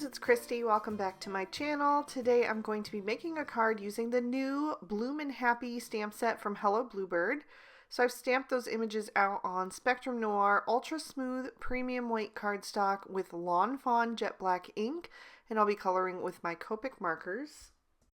friends, it's Christy. Welcome back to my channel. Today I'm going to be making a card using the new Bloomin' Happy stamp set from Hello Bluebird. So I've stamped those images out on Spectrum Noir Ultra Smooth Premium White cardstock with Lawn Fawn Jet Black ink, and I'll be coloring with my Copic markers.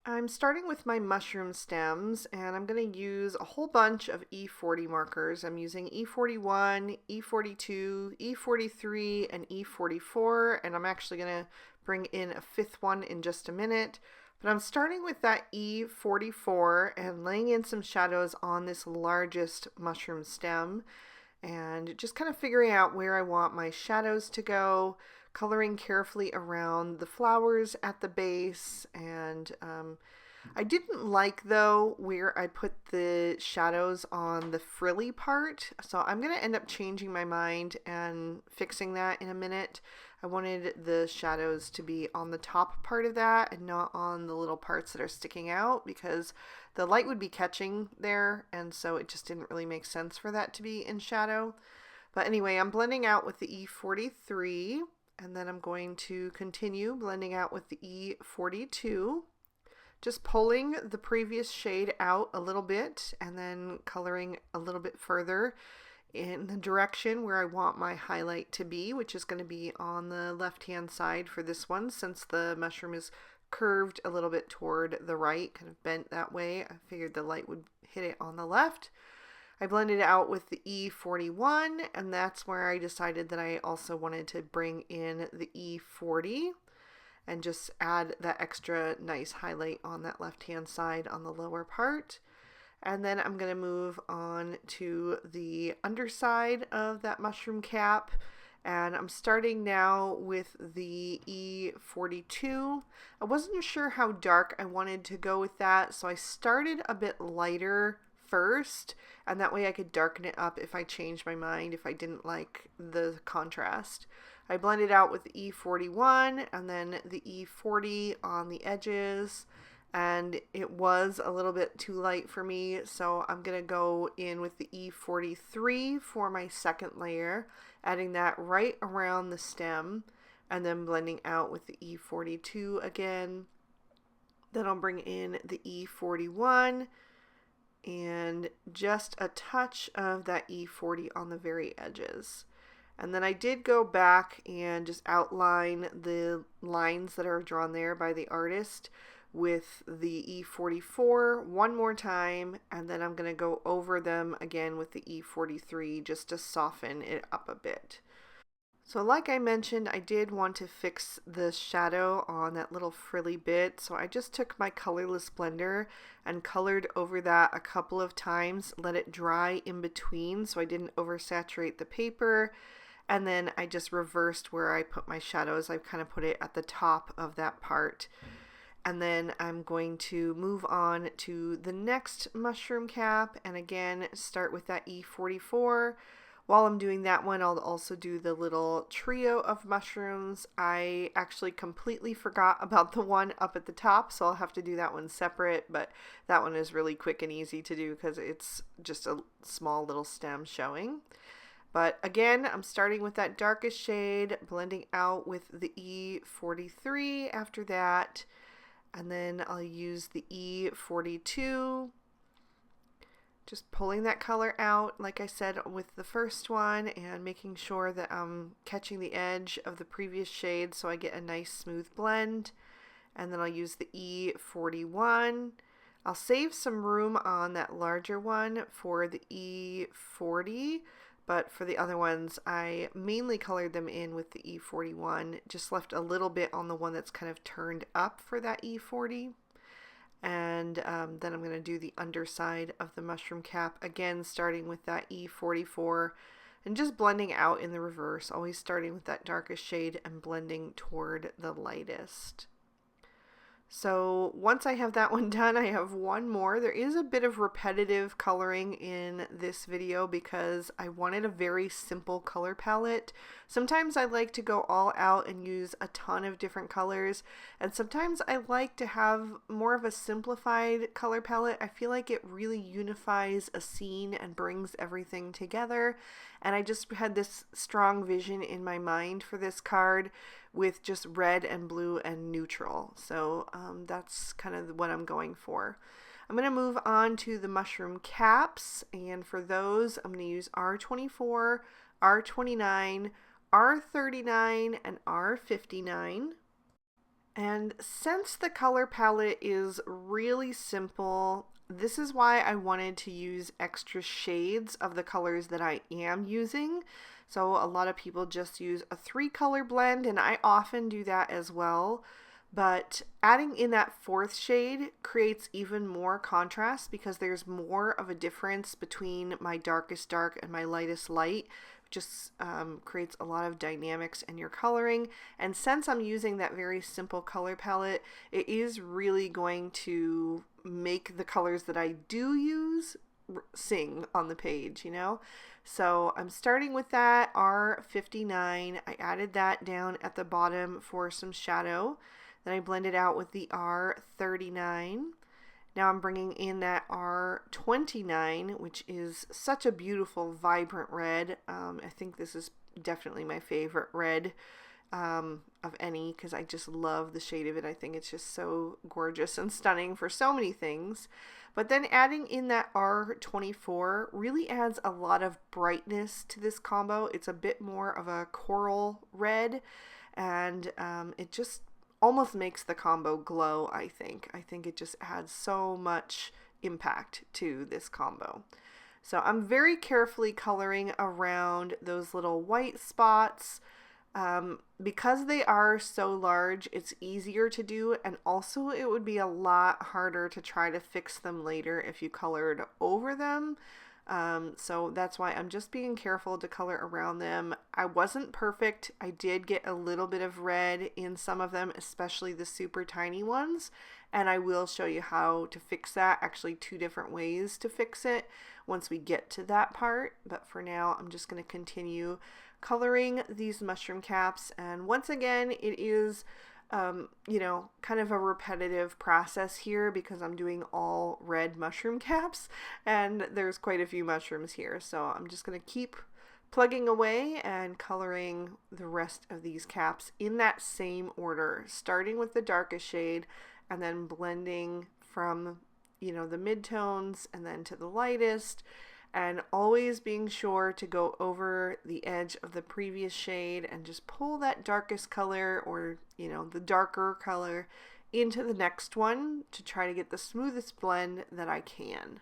I'm starting with my mushroom stems, and I'm going to use a whole bunch of E40 markers. I'm using E41, E42, E43, and E44, and I'm actually going to bring in a fifth one in just a minute. But I'm starting with that E44 and laying in some shadows on this largest mushroom stem, and just kind of figuring out where I want my shadows to go, coloring carefully around the flowers at the base. And I didn't like though where I put the shadows on the frilly part, so I'm going to end up changing my mind and fixing that in a minute. I wanted the shadows to be on the top part of that and not on the little parts that are sticking out, because the light would be catching there, and so it just didn't really make sense for that to be in shadow. But anyway, I'm blending out with the E43, and then I'm going to continue blending out with the E42, just pulling the previous shade out a little bit and then coloring a little bit further in the direction where I want my highlight to be, which is going to be on the left hand side for this one, since the mushroom is curved a little bit toward the right, kind of bent that way. I figured the light would hit it on the left. I blended it out with the E41, and that's where I decided that I also wanted to bring in the E40 and just add that extra nice highlight on that left hand side on the lower part. And then I'm going to move on to the underside of that mushroom cap, and I'm starting now with the E42. I wasn't sure how dark I wanted to go with that, so I started a bit lighter first, and that way I could darken it up if I changed my mind, if I didn't like the contrast. I blended out with the E41 and then the E40 on the edges, and it was a little bit too light for me, so I'm going to go in with the E43 for my second layer, adding that right around the stem, and then blending out with the E42 again. Then I'll bring in the E41 and just a touch of that E40 on the very edges. And then I did go back and just outline the lines that are drawn there by the artist with the E44 one more time, and then I'm going to go over them again with the E43 just to soften it up a bit. So like I mentioned, I did want to fix the shadow on that little frilly bit, so I just took my colorless blender and colored over that a couple of times, let it dry in between so I didn't oversaturate the paper, and then I just reversed where I put my shadows. I kind of put it at the top of that part. And then I'm going to move on to the next mushroom cap, and again start with that E44. While I'm doing that one, I'll also do the little trio of mushrooms. I actually completely forgot about the one up at the top, so I'll have to do that one separate, but that one is really quick and easy to do because it's just a small little stem showing. But again, I'm starting with that darkest shade, blending out with the E43 after that, and then I'll use the E42, just pulling that color out, like I said with the first one, and making sure that I'm catching the edge of the previous shade so I get a nice smooth blend. And then I'll use the E41. I'll save some room on that larger one for the E40, but for the other ones I mainly colored them in with the E41, just left a little bit on the one that's kind of turned up for that E40. And then I'm going to do the underside of the mushroom cap, again starting with that E44 and just blending out in the reverse, always starting with that darkest shade and blending toward the lightest. So once I have that one done, I have one more. There is a bit of repetitive coloring in this video because I wanted a very simple color palette. Sometimes I like to go all out and use a ton of different colors, and sometimes I like to have more of a simplified color palette. I feel like it really unifies a scene and brings everything together, and I just had this strong vision in my mind for this card with just red and blue and neutral. So that's kind of what I'm going for. I'm going to move on to the mushroom caps, and for those I'm going to use R24, R29, R39, and R59. And since the color palette is really simple, this is why I wanted to use extra shades of the colors that I am using. So a lot of people just use a 3-color blend, and I often do that as well. But adding in that 4th shade creates even more contrast because there's more of a difference between my darkest dark and my lightest light. Just creates a lot of dynamics in your coloring. And since I'm using that very simple color palette, it is really going to make the colors that I do use sing on the page, you know? So I'm starting with that R59. I added that down at the bottom for some shadow. Then I blended out with the R39. Now I'm bringing in that R29, which is such a beautiful, vibrant red. I think this is definitely my favorite red of any, because I just love the shade of it. I think it's just so gorgeous and stunning for so many things. But then adding in that R24 really adds a lot of brightness to this combo. It's a bit more of a coral red, and it just almost makes the combo glow, I think. I think it just adds so much impact to this combo. So I'm very carefully coloring around those little white spots. Because they are so large, it's easier to do, and also it would be a lot harder to try to fix them later if you colored over them. So that's why I'm just being careful to color around them. I wasn't perfect. I did get a little bit of red in some of them, especially the super tiny ones, and I will show you how to fix that. Actually, 2 different ways to fix it once we get to that part, but for now I'm just going to continue coloring these mushroom caps. And once again, it is you know, kind of a repetitive process here because I'm doing all red mushroom caps and there's quite a few mushrooms here. So I'm just going to keep plugging away and coloring the rest of these caps in that same order, starting with the darkest shade and then blending from, you know, the midtones and then to the lightest, and always being sure to go over the edge of the previous shade and just pull that darkest color, or, you know, the darker color, into the next one to try to get the smoothest blend that I can.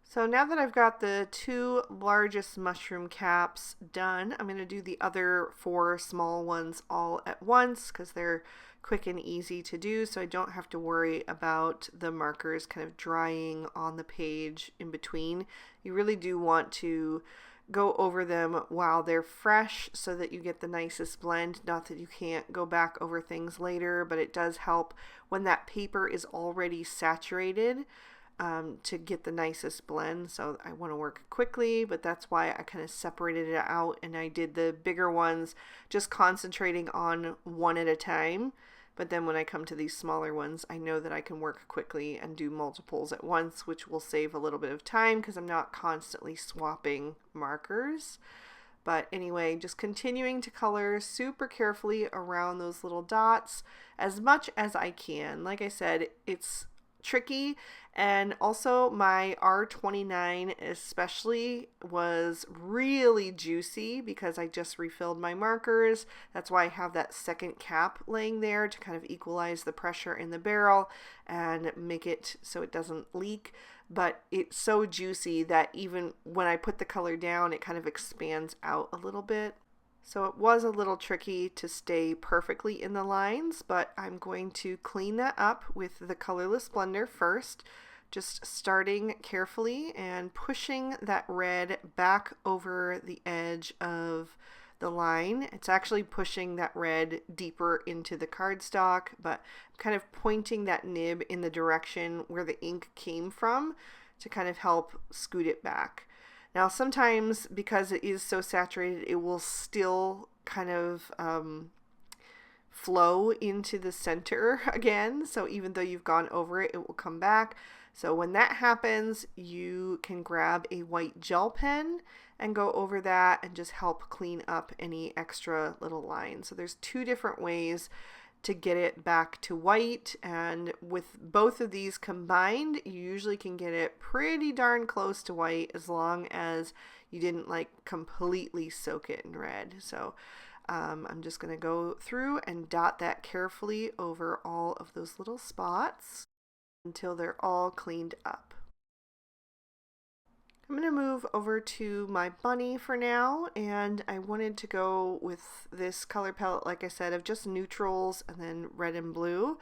So now that I've got the 2 largest mushroom caps done, I'm going to do the other 4 small ones all at once because they're quick and easy to do, so I don't have to worry about the markers kind of drying on the page in between. You really do want to go over them while they're fresh so that you get the nicest blend. Not that you can't go back over things later, but it does help when that paper is already saturated to get the nicest blend. So I want to work quickly, but that's why I kind of separated it out and I did the bigger ones just concentrating on one at a time. But then when I come to these smaller ones, I know that I can work quickly and do multiples at once, which will save a little bit of time because I'm not constantly swapping markers. But anyway, just continuing to color super carefully around those little dots as much as I can. Like I said, it's tricky, and also my R29 especially was really juicy because I just refilled my markers. That's why I have that second cap laying there to kind of equalize the pressure in the barrel and make it so it doesn't leak. But it's so juicy that even when I put the color down, it kind of expands out a little bit. So it was a little tricky to stay perfectly in the lines, but I'm going to clean that up with the colorless blender first, just starting carefully and pushing that red back over the edge of the line. It's actually pushing that red deeper into the cardstock, but I'm kind of pointing that nib in the direction where the ink came from to kind of help scoot it back. Now sometimes, because it is so saturated, it will still kind of flow into the center again. So even though you've gone over it, it will come back. So when that happens, you can grab a white gel pen and go over that and just help clean up any extra little lines. So there's two different ways to get it back to white, and with both of these combined, you usually can get it pretty darn close to white as long as you didn't like completely soak it in red. So I'm just going to go through and dot that carefully over all of those little spots until they're all cleaned up. I'm going to move over to my bunny for now, and I wanted to go with this color palette, like I said, of just neutrals and then red and blue.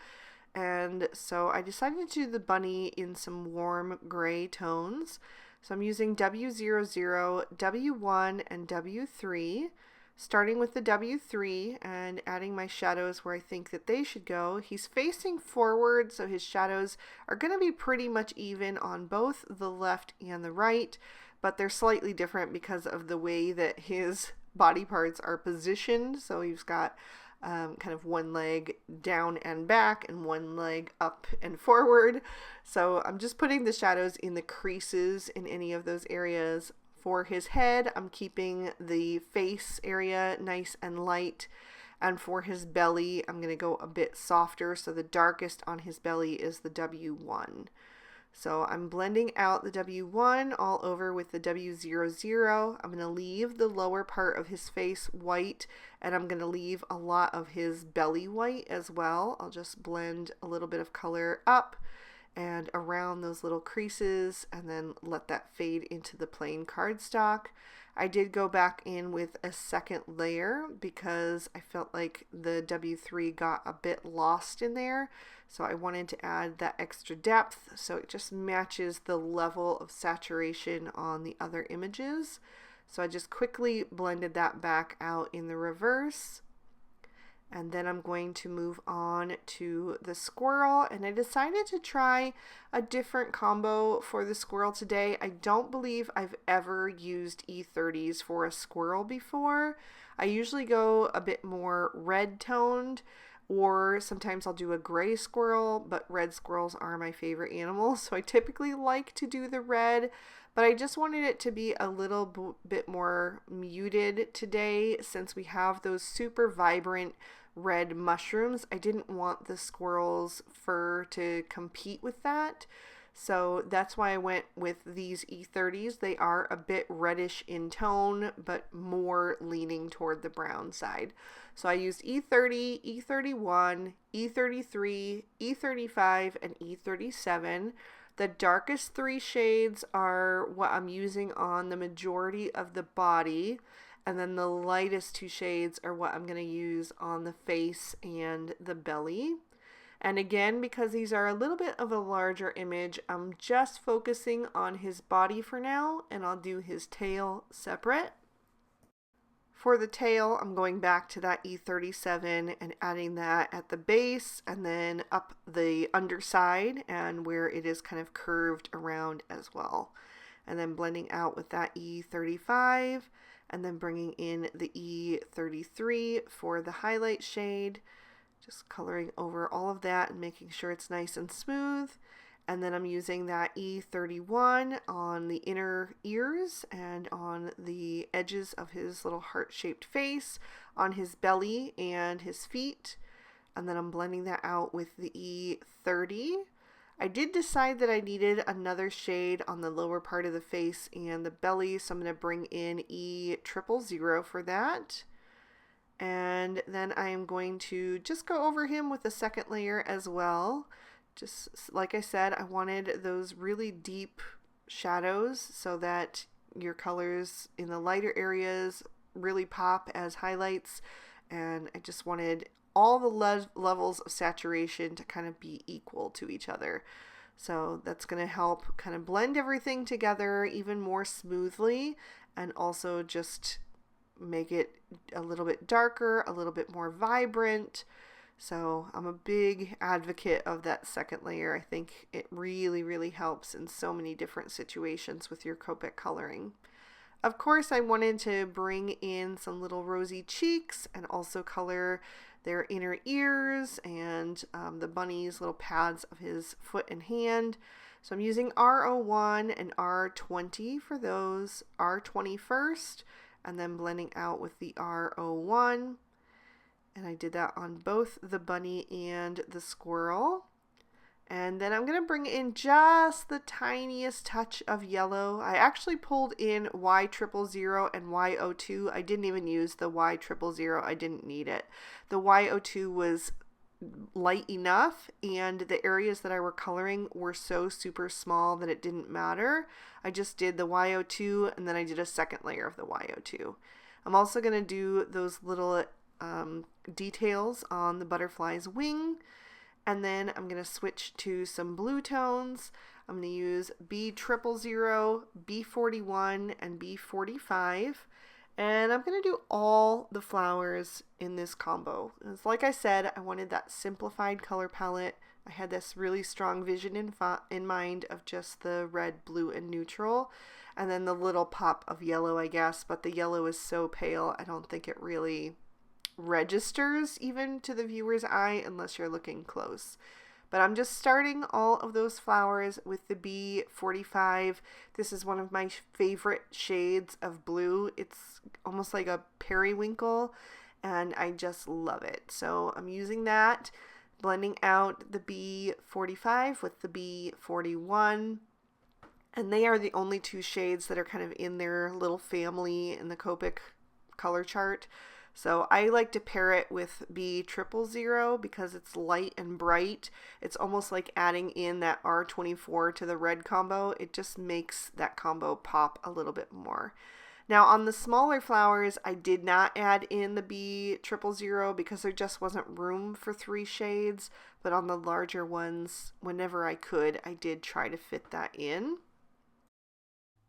And so I decided to do the bunny in some warm gray tones. So I'm using W00, W1, and W3. Starting with the W3 and adding my shadows where I think that they should go. He's facing forward, so his shadows are going to be pretty much even on both the left and the right, but they're slightly different because of the way that his body parts are positioned. So he's got kind of one leg down and back and one leg up and forward. So I'm just putting the shadows in the creases in any of those areas. For his head, I'm keeping the face area nice and light, and for his belly, I'm going to go a bit softer, so the darkest on his belly is the W1. So I'm blending out the W1 all over with the W00. I'm going to leave the lower part of his face white, and I'm going to leave a lot of his belly white as well. I'll just blend a little bit of color up and around those little creases and then let that fade into the plain cardstock. I did go back in with a second layer because I felt like the W3 got a bit lost in there, so I wanted to add that extra depth so it just matches the level of saturation on the other images. So I just quickly blended that back out in the reverse. And then I'm going to move on to the squirrel, and I decided to try a different combo for the squirrel today. I don't believe I've ever used E30s for a squirrel before. I usually go a bit more red toned, or sometimes I'll do a gray squirrel, but red squirrels are my favorite animals, so I typically like to do the red, but I just wanted it to be a little bit more muted today since we have those super vibrant red mushrooms. I didn't want the squirrel's fur to compete with that, so that's why I went with these E30s. They are a bit reddish in tone, but more leaning toward the brown side. So I used E30, E31, E33, E35, and E37. The darkest three shades are what I'm using on the majority of the body, and then the lightest two shades are what I'm going to use on the face and the belly. And again, because these are a little bit of a larger image, I'm just focusing on his body for now, and I'll do his tail separate. For the tail, I'm going back to that E37 and adding that at the base and then up the underside and where it is kind of curved around as well. And then blending out with that E35 and then bringing in the E33 for the highlight shade. Just coloring over all of that and making sure it's nice and smooth. And then I'm using that E31 on the inner ears and on the edges of his little heart-shaped face, on his belly and his feet. And then I'm blending that out with the E30. I did decide that I needed another shade on the lower part of the face and the belly, so I'm going to bring in E000 for that. And then I am going to just go over him with a second layer as well. Just like I said, I wanted those really deep shadows so that your colors in the lighter areas really pop as highlights, and I just wanted all the levels of saturation to kind of be equal to each other. So that's going to help kind of blend everything together even more smoothly, and also just make it a little bit darker, a little bit more vibrant. So I'm a big advocate of that second layer. I think it really, really helps in so many different situations with your Copic coloring. Of course, I wanted to bring in some little rosy cheeks and also color their inner ears and the bunny's little pads of his foot and hand. So I'm using R01 and R20 for those, R20 first, and then blending out with the R01. And I did that on both the bunny and the squirrel. And then I'm going to bring in just the tiniest touch of yellow. I actually pulled in Y000 and Y02. I didn't even use the Y000. I didn't need it. The Y02 was light enough, and the areas that I were coloring were so super small that it didn't matter. I just did the Y02, and then I did a second layer of the Y02. I'm also going to do those little details on the butterfly's wing. And then I'm going to switch to some blue tones. I'm going to use B000, B41, and B45. And I'm going to do all the flowers in this combo. It's like I said, I wanted that simplified color palette. I had this really strong vision in mind of just the red, blue, and neutral. And then the little pop of yellow, I guess. But the yellow is so pale, I don't think it really registers even to the viewer's eye unless you're looking close. But I'm just starting all of those flowers with the B45. This is one of my favorite shades of blue. It's almost like a periwinkle, and I just love it. So I'm using that, blending out the B45 with the B41. And they are the only two shades that are kind of in their little family in the Copic color chart. So I like to pair it with B000 because it's light and bright. It's almost like adding in that R24 to the red combo. It just makes that combo pop a little bit more. Now on the smaller flowers, I did not add in the B000 because there just wasn't room for 3 shades. But on the larger ones, whenever I could, I did try to fit that in.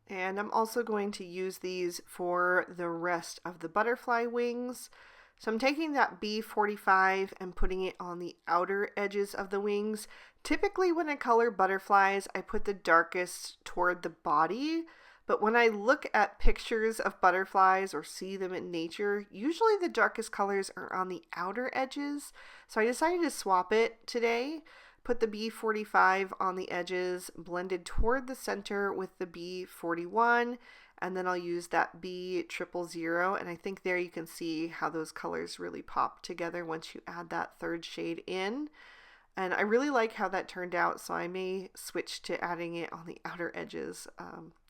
And I'm also going to use these for the rest of the butterfly wings. So I'm taking that B45 and putting it on the outer edges of the wings. Typically when I color butterflies, I put the darkest toward the body. But when I look at pictures of butterflies or see them in nature, usually the darkest colors are on the outer edges. So I decided to swap it today. Put the B45 on the edges, blended toward the center with the B41, and then I'll use that B000, and I think there you can see how those colors really pop together once you add that third shade in. And I really like how that turned out, so I may switch to adding it on the outer edges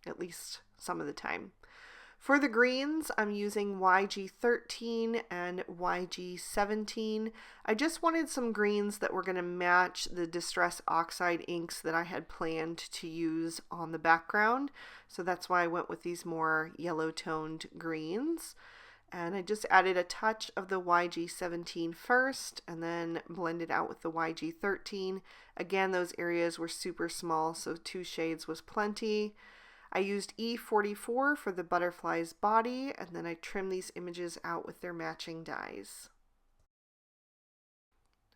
at least some of the time. For the greens, I'm using YG13 and YG17. I just wanted some greens that were going to match the Distress Oxide inks that I had planned to use on the background. So that's why I went with these more yellow-toned greens. And I just added a touch of the YG17 first and then blended out with the YG13. Again, those areas were super small, so 2 shades was plenty. I used E44 for the butterfly's body, and then I trimmed these images out with their matching dies.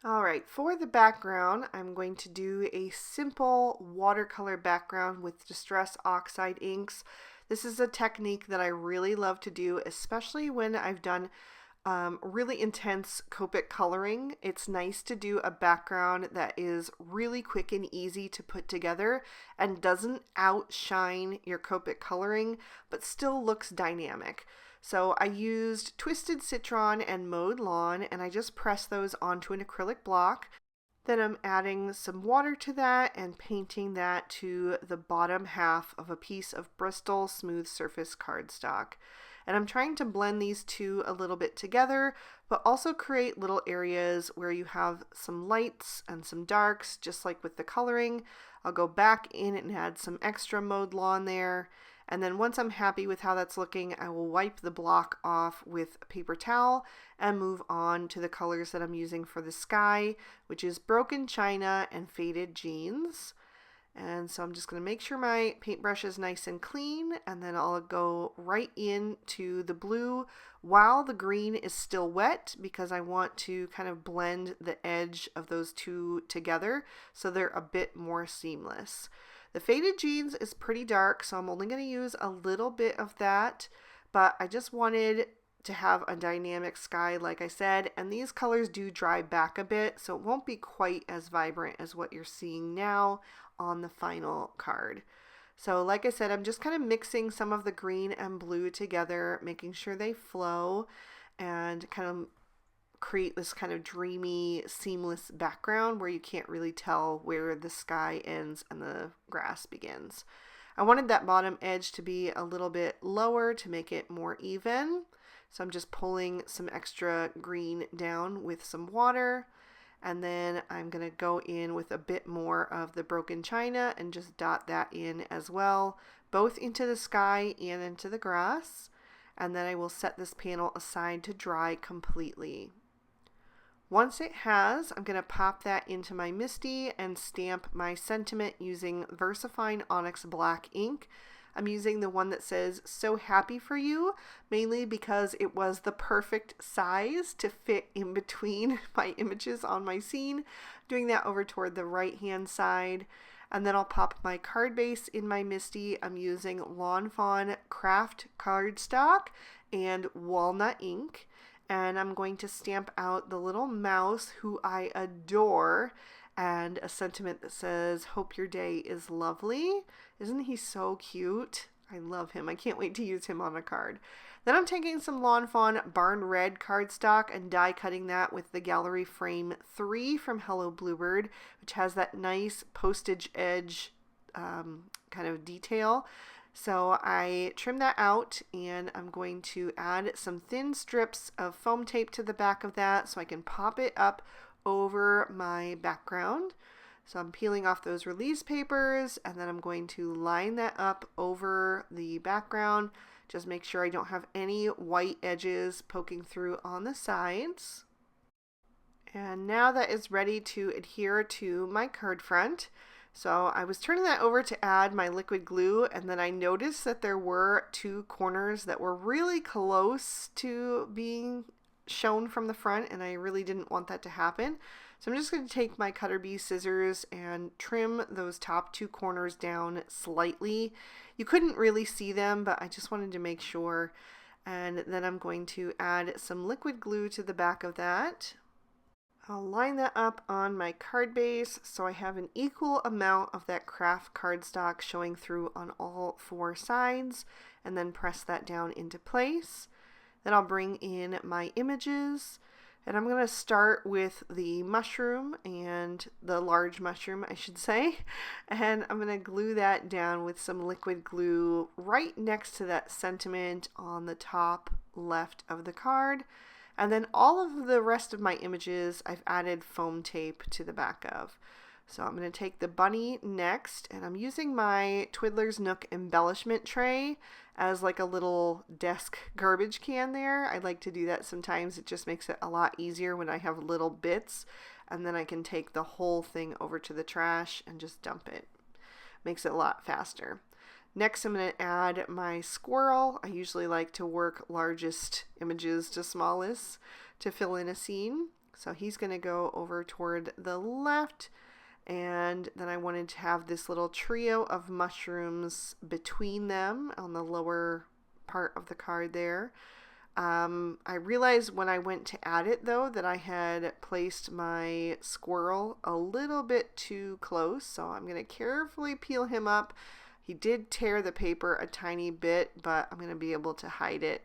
Alright, for the background, I'm going to do a simple watercolor background with Distress Oxide inks. This is a technique that I really love to do, especially when I've done really intense Copic coloring. It's nice to do a background that is really quick and easy to put together and doesn't outshine your Copic coloring, but still looks dynamic. So I used Twisted Citron and Mowed Lawn, and I just pressed those onto an acrylic block. Then I'm adding some water to that and painting that to the bottom half of a piece of Bristol smooth surface cardstock. And I'm trying to blend these two a little bit together, but also create little areas where you have some lights and some darks, just like with the coloring. I'll go back in and add some extra Mowed Lawn there. And then once I'm happy with how that's looking, I will wipe the block off with a paper towel and move on to the colors that I'm using for the sky, which is Broken China and Faded Jeans. And so I'm just going to make sure my paintbrush is nice and clean, and then I'll go right into the blue while the green is still wet, because I want to kind of blend the edge of those two together so they're a bit more seamless. The Faded Jeans is pretty dark, so I'm only going to use a little bit of that, but I just wanted to have a dynamic sky, like I said, and these colors do dry back a bit, so it won't be quite as vibrant as what you're seeing now on the final card. So like I said, I'm just kind of mixing some of the green and blue together, making sure they flow and kind of create this kind of dreamy, seamless background where you can't really tell where the sky ends and the grass begins. I wanted that bottom edge to be a little bit lower to make it more even. So I'm just pulling some extra green down with some water. And then I'm going to go in with a bit more of the broken china and just dot that in as well, both into the sky and into the grass. And then I will set this panel aside to dry completely. Once it has, I'm going to pop that into my MISTI and stamp my sentiment using VersaFine Onyx Black ink. I'm using the one that says "So happy for you," mainly because it was the perfect size to fit in between my images on my scene. Doing that over toward the right hand side. And then I'll pop my card base in my MISTI. I'm using Lawn Fawn Craft cardstock and walnut ink. And I'm going to stamp out the little mouse who I adore and a sentiment that says, "Hope your day is lovely." Isn't he so cute? I love him. I can't wait to use him on a card. Then I'm taking some Lawn Fawn Barn Red cardstock and die cutting that with the Gallery Frame 3 from Hello Bluebird, which has that nice postage edge kind of detail. So I trim that out and I'm going to add some thin strips of foam tape to the back of that so I can pop it up over my background. So I'm peeling off those release papers and then I'm going to line that up over the background. Just make sure I don't have any white edges poking through on the sides. And now that is ready to adhere to my card front. So I was turning that over to add my liquid glue and then I noticed that there were two corners that were really close to being shown from the front and I really didn't want that to happen. So I'm just going to take my cutter bee scissors and trim those top two corners down slightly. You couldn't really see them, but I just wanted to make sure. And then I'm going to add some liquid glue to the back of that. I'll line that up on my card base so I have an equal amount of that craft cardstock showing through on all four sides, and then press that down into place. Then I'll bring in my images. And I'm going to start with the mushroom, and the large mushroom I should say, and I'm going to glue that down with some liquid glue right next to that sentiment on the top left of the card. And then all of the rest of my images I've added foam tape to the back of. So I'm going to take the bunny next, and I'm using my Twiddler's Nook embellishment tray as like a little desk garbage can there. I like to do that sometimes. It just makes it a lot easier when I have little bits, and then I can take the whole thing over to the trash and just dump it. Makes it a lot faster. Next, I'm going to add my squirrel. I usually like to work largest images to smallest to fill in a scene. So he's going to go over toward the left. And then I wanted to have this little trio of mushrooms between them on the lower part of the card there. I realized when I went to add it though that I had placed my squirrel a little bit too close, so I'm going to carefully peel him up. He did tear the paper a tiny bit, but I'm going to be able to hide it.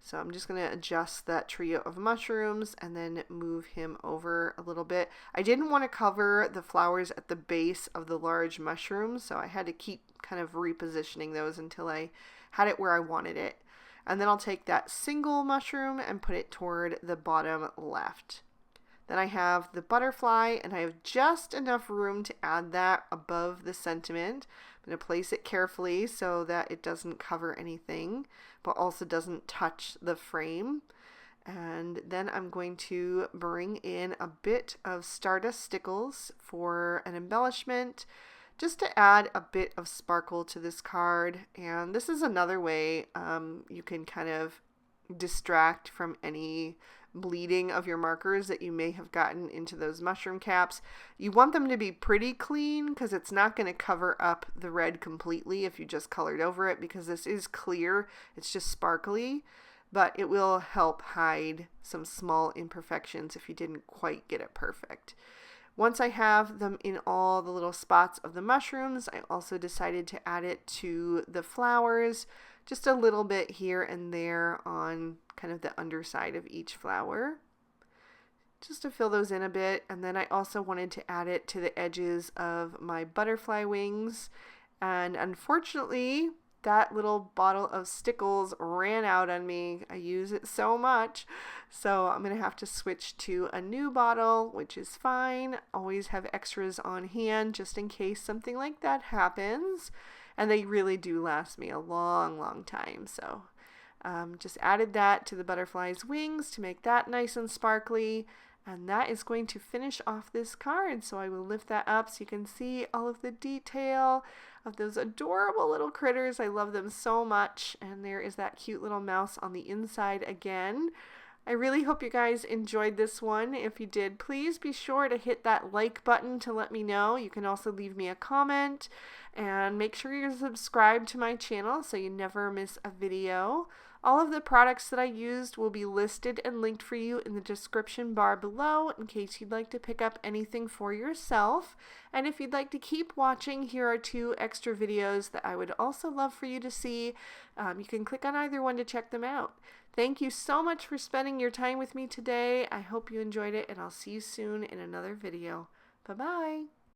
So I'm just going to adjust that trio of mushrooms and then move him over a little bit. I didn't want to cover the flowers at the base of the large mushrooms, so I had to keep kind of repositioning those until I had it where I wanted it. And then I'll take that single mushroom and put it toward the bottom left. Then I have the butterfly, and I have just enough room to add that above the sentiment. I'm going to place it carefully so that it doesn't cover anything, but also doesn't touch the frame. And then I'm going to bring in a bit of Stardust Stickles for an embellishment, just to add a bit of sparkle to this card. And this is another way you can kind of distract from any bleeding of your markers that you may have gotten into those mushroom caps. You want them to be pretty clean because it's not going to cover up the red completely if you just colored over it, because this is clear, it's just sparkly. but it will help hide some small imperfections if you didn't quite get it perfect. Once I have them in all the little spots of the mushrooms, I also decided to add it to the flowers, just a little bit here and there on kind of the underside of each flower, just to fill those in a bit. And then I also wanted to add it to the edges of my butterfly wings. And unfortunately, that little bottle of Stickles ran out on me. I use it so much. So I'm going to have to switch to a new bottle, which is fine. Always have extras on hand just in case something like that happens. And they really do last me a long, long time. So just added that to the butterfly's wings to make that nice and sparkly. And that is going to finish off this card. So I will lift that up so you can see all of the detail of those adorable little critters. I love them so much. And there is that cute little mouse on the inside again. I really hope you guys enjoyed this one. If you did, please be sure to hit that like button to let me know. You can also leave me a comment and make sure you're subscribed to my channel so you never miss a video. All of the products that I used will be listed and linked for you in the description bar below in case you'd like to pick up anything for yourself. And if you'd like to keep watching, here are 2 extra videos that I would also love for you to see. You can click on either one to check them out. Thank you so much for spending your time with me today. I hope you enjoyed it, and I'll see you soon in another video. Bye-bye.